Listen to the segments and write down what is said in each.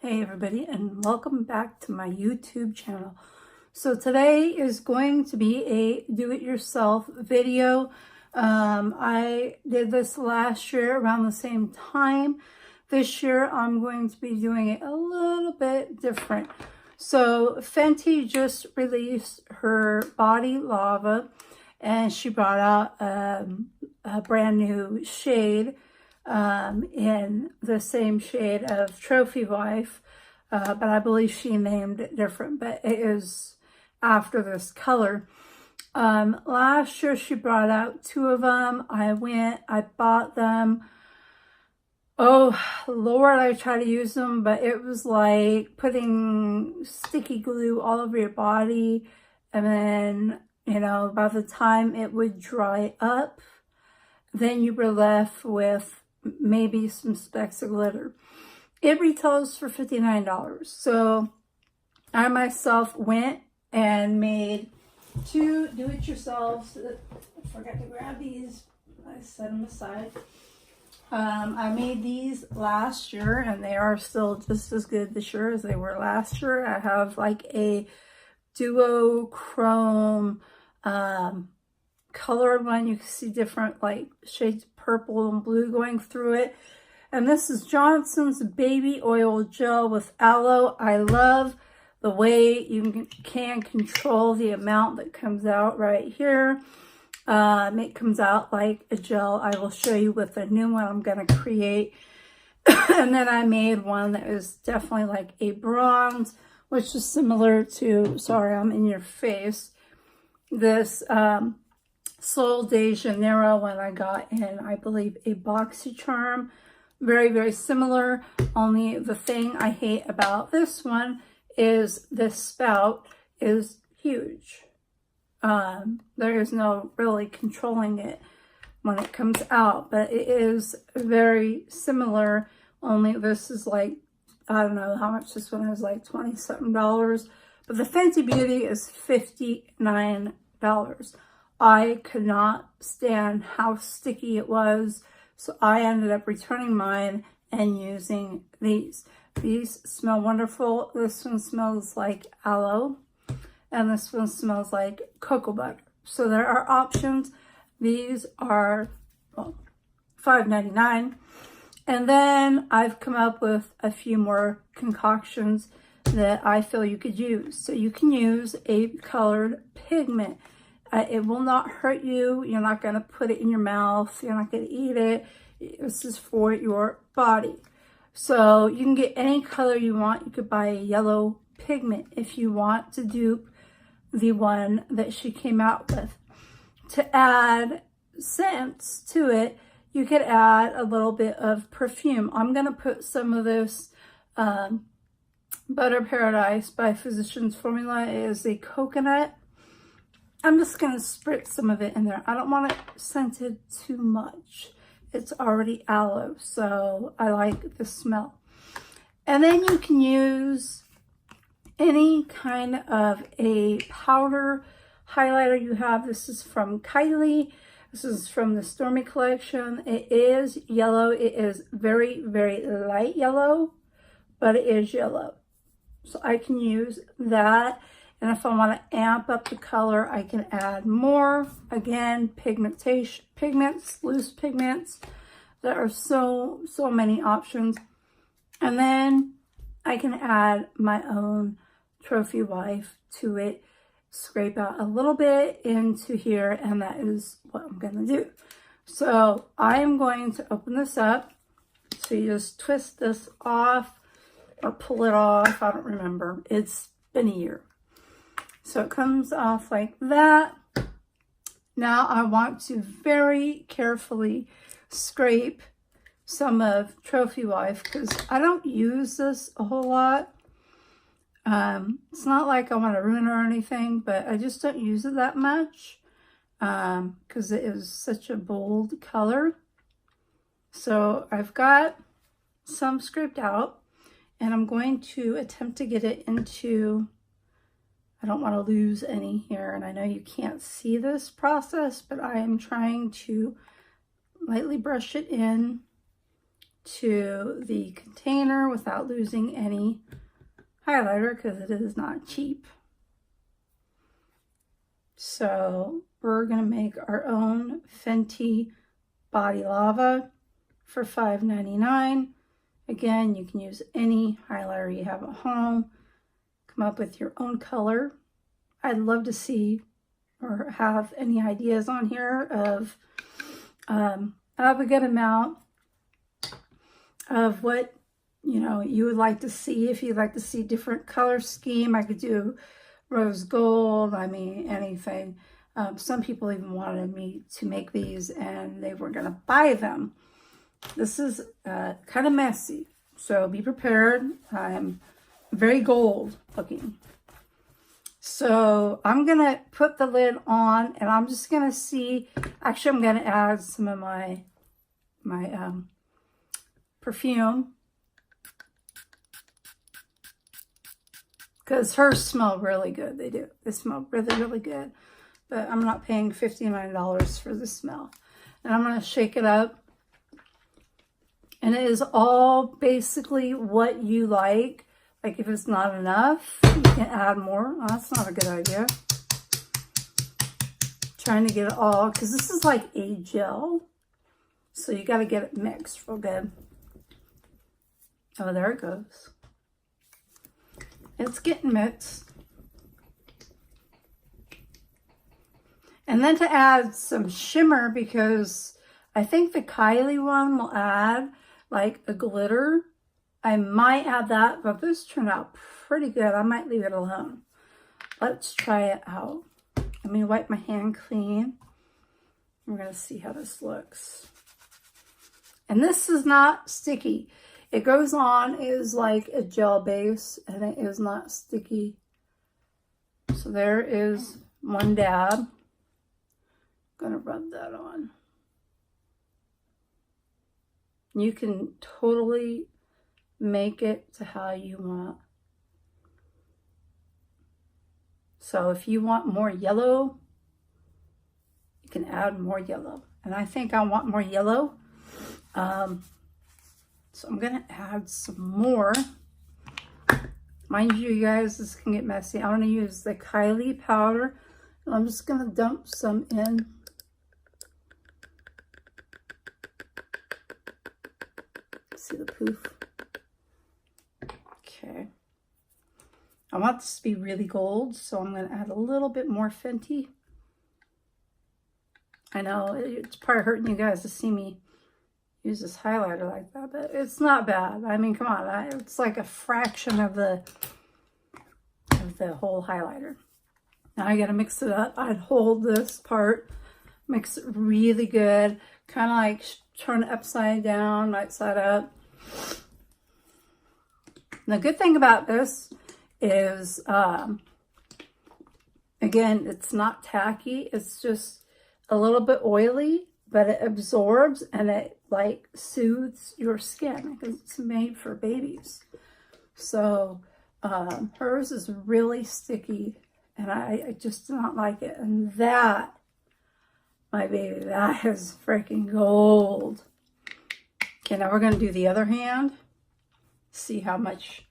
Hey everybody, and welcome back to my YouTube channel. So today is going to be a do-it-yourself video. I did this last year around the same time. This year I'm going to be doing it a little bit different. So Fenty just released her Body Lava, and she brought out a brand new shade in the same shade of Trophy Wife, but I believe she named it different, but it is after this color. Last year she brought out two of them. I bought them. Oh Lord, I tried to use them, but it was like putting sticky glue all over your body, and then, you know, by the time it would dry up, then you were left with maybe some specks of glitter. It retails for $59. So I myself went and made two do-it-yourselves. I forgot to grab these. I set them aside. I made these last year, and they are still just as good this year as they were last year. I have like a duochrome colored one. You can see different like shades of purple and blue going through it. And this is Johnson's Baby Oil Gel with Aloe. I love the way you can control the amount that comes out right here. It comes out like a gel. I will show you with the new one I'm going to create. And then I made one that is definitely like a bronze, which is similar to, sorry, I'm in your face, this Sol de Janeiro one I got in, I believe, a BoxyCharm. Very, very similar. Only the thing I hate about this one is this spout is huge. There is no really controlling it when it comes out, but it is very similar. Only this is like, I don't know how much this one is, like 20-something dollars. But the Fenty Beauty is $59. I could not stand how sticky it was, so I ended up returning mine and using these. These smell wonderful. This one smells like aloe, and this one smells like cocoa butter. So there are options. These are, well, $5.99. And then I've come up with a few more concoctions that I feel you could use. So you can use a colored pigment. It will not hurt you. You're not going to put it in your mouth. You're not going to eat it. This is for your body. So you can get any color you want. You could buy a yellow pigment if you want to dupe the one that she came out with. To add scents to it, you could add a little bit of perfume. I'm going to put some of this Butter Paradise by Physicians Formula. It is a coconut. I'm just going to spritz some of it in there. I don't want it scented too much. It's already aloe, so I like the smell. And then you can use any kind of a powder highlighter you have. This is from Kylie. This is from the Stormy collection. It is yellow. It is very, very light yellow, but it is yellow. So I can use that. And if I want to amp up the color, I can add more. Again, pigments, loose pigments. There are so many options. And then I can add my own Trophy Wife to it. Scrape out a little bit into here, and that is what I'm going to do. So I am going to open this up. So you just twist this off or pull it off. I don't remember. It's been a year. So it comes off like that. Now I want to very carefully scrape some of Trophy Wife because I don't use this a whole lot. It's not like I want to ruin it or anything, but I just don't use it that much because it is such a bold color. So I've got some scraped out, and I'm going to attempt to get it into, I don't want to lose any here, and I know you can't see this process, but I am trying to lightly brush it in to the container without losing any highlighter because it is not cheap. So we're going to make our own Fenty Body Lava for $5.99. Again, you can use any highlighter you have at home. Come up with your own color. I'd love to see or have any ideas on here of a good amount of what you would like to see. If you'd like to see different color scheme, I could do rose gold. I mean, anything. Some people even wanted me to make these and they were going to buy them. This is kind of messy, so be prepared. I'm very gold looking. So I'm going to put the lid on and I'm just going to see. Actually, I'm going to add some of my perfume, because hers smell really good. They do. They smell really, really good. But I'm not paying $59 for the smell. And I'm going to shake it up. And it is all basically what you like. Like if it's not enough, you can add more. Oh, that's not a good idea. Trying to get it all, because this is like a gel. So you got to get it mixed real good. Oh, there it goes. It's getting mixed. And then to add some shimmer, because I think the Kylie one will add like a glitter. I might add that, but this turned out pretty good. I might leave it alone. Let's try it out. Let me wipe my hand clean. We're going to see how this looks. And this is not sticky. It goes on is like a gel base, and it is not sticky. So there is one dab. I'm going to rub that on. You can totally make it to how you want. So if you want more yellow, you can add more yellow. And I think I want more yellow. So I'm going to add some more. Mind you guys, this can get messy. I'm going to use the Kylie powder. And I'm just going to dump some in. See the poof? Okay. I want this to be really gold, so I'm going to add a little bit more Fenty. I know it's probably hurting you guys to see me use this highlighter like that, but it's not bad. I mean, come on, it's like a fraction of the whole highlighter. Now I got to mix it up. I'd hold this part, mix it really good, kind of like turn it upside down, right side up. The good thing about this is, again, it's not tacky. It's just a little bit oily, but it absorbs and it like soothes your skin because it's made for babies. So hers is really sticky and I just do not like it. And that, my baby, that is freaking gold. Okay, now we're going to do the other hand. See how much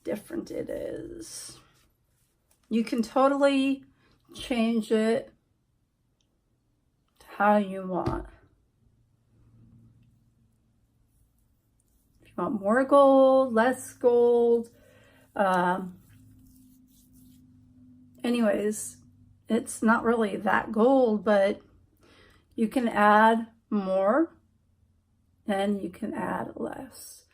different it is. You can totally change it to how you want. If you want more gold, less gold. Anyways, it's not really that gold, but you can add more and you can add less.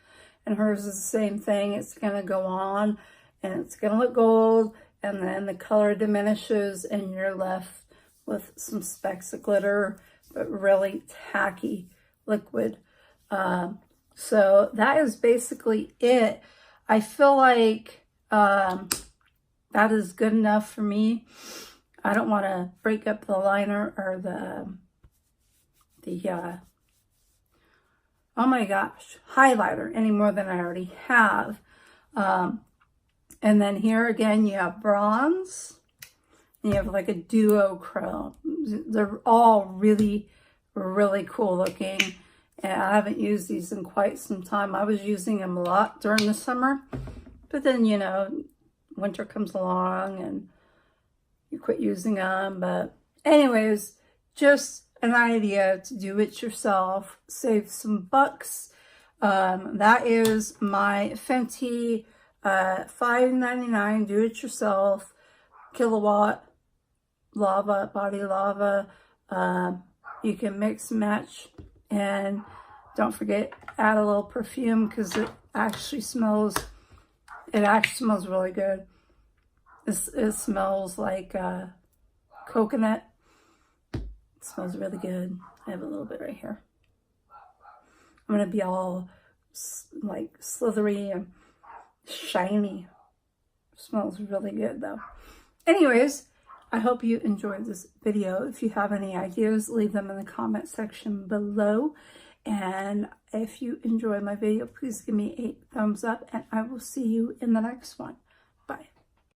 And hers is the same thing. It's going to go on and it's going to look gold, and then the color diminishes and you're left with some specks of glitter, but really tacky liquid. So that is basically it. I feel like that is good enough for me. I don't want to break up the liner or the oh my gosh, highlighter any more than I already have. And then here again, you have bronze. And you have like a duo chrome. They're all really, really cool looking. And I haven't used these in quite some time. I was using them a lot during the summer. But then, you know, winter comes along and you quit using them. But anyways, just an idea to do it yourself. Save some bucks. That is my Fenty $5.99 do-it-yourself kilowatt lava, body lava. You can mix and match, and don't forget, add a little perfume because it actually smells really good. It smells like coconut. It smells really good. I have a little bit right here. I'm going to be all like slithery and shiny. It smells really good though. Anyways, I hope you enjoyed this video. If you have any ideas, leave them in the comment section below. And if you enjoy my video, please give me a thumbs up, and I will see you in the next one.